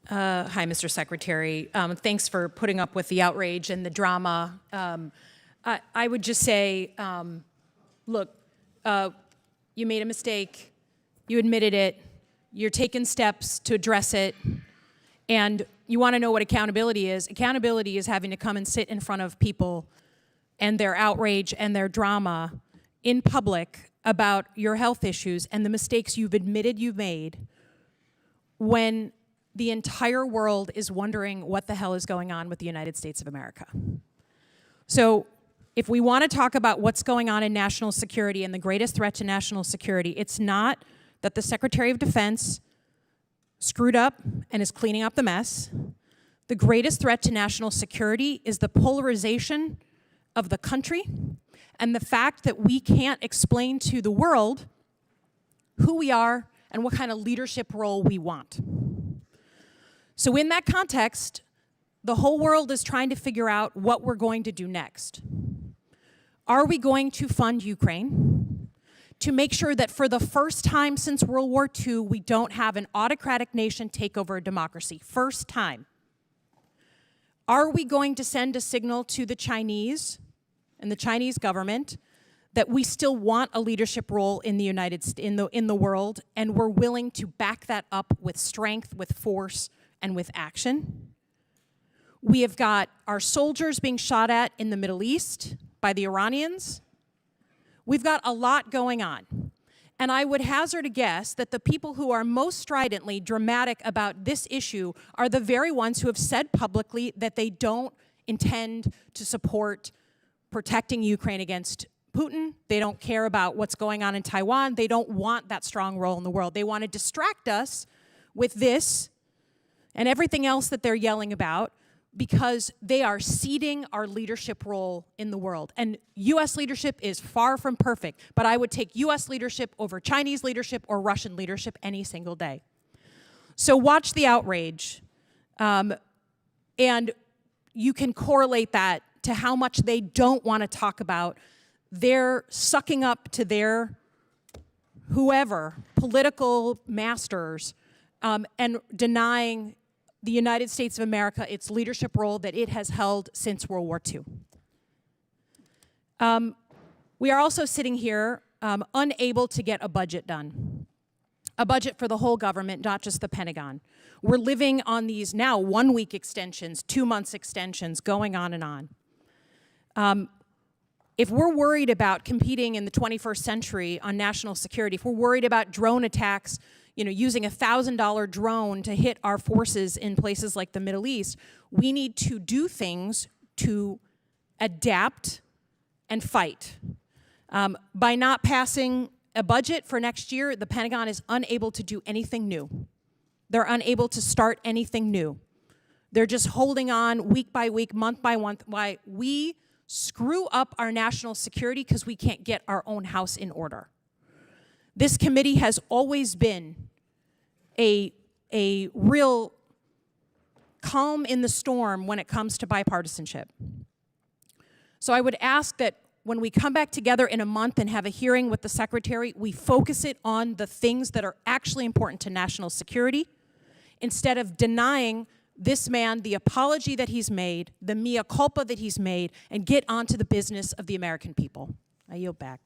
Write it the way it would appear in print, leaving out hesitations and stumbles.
Hi, Mr. Secretary. Thanks for putting up with the outrage and the drama. I would just say, look, you made a mistake, you admitted it, you're taking steps to address it, and you want to know what accountability is. Accountability is having to come and sit in front of people and their outrage and their drama in public about your health issues and the mistakes you've admitted you've made when the entire world is wondering what the hell is going on with the United States of America. So if we want to talk about what's going on in national security and the greatest threat to national security, it's not that the Secretary of Defense screwed up and is cleaning up the mess. The greatest threat to national security is the polarization of the country and the fact that we can't explain to the world who we are and what kind of leadership role we want. So in that context, the whole world is trying to figure out what we're going to do next. Are we going to fund Ukraine to make sure that for the first time since World War II, we don't have an autocratic nation take over a democracy? First time. Are we going to send a signal to the Chinese and the Chinese government that we still want a leadership role in the in the world, and we're willing to back that up with strength, with force, and with action? We have got our soldiers being shot at in the Middle East by the Iranians. We've got a lot going on. And I would hazard a guess that the people who are most stridently dramatic about this issue are the very ones who have said publicly that they don't intend to support protecting Ukraine against Putin. They don't care about what's going on in Taiwan. They don't want that strong role in the world. They want to distract us with this and everything else that they're yelling about, because they are ceding our leadership role in the world. And U.S. leadership is far from perfect, but I would take U.S. leadership over Chinese leadership or Russian leadership any single day. So watch the outrage, and you can correlate that to how much they don't want to talk about their sucking up to their whoever, political masters, and denying the United States of America its leadership role that it has held since World War II. We are also sitting here unable to get a budget done. A budget for the whole government, not just the Pentagon. We're living on these now 1-week extensions, 2 months extensions, going on and on. If we're worried about competing in the 21st century on national security, if we're worried about drone attacks, using a $1,000 drone to hit our forces in places like the Middle East, we need to do things to adapt and fight. By not passing a budget for next year, the Pentagon is unable to do anything new. They're unable to start anything new. They're just holding on week by week, month by month, while we screw up our national security because we can't get our own house in order. This committee has always been a real calm in the storm when it comes to bipartisanship. So I would ask that when we come back together in a month and have a hearing with the Secretary, we focus it on the things that are actually important to national security, instead of denying this man the apology that he's made, the mea culpa that he's made, and get on to the business of the American people. I yield back.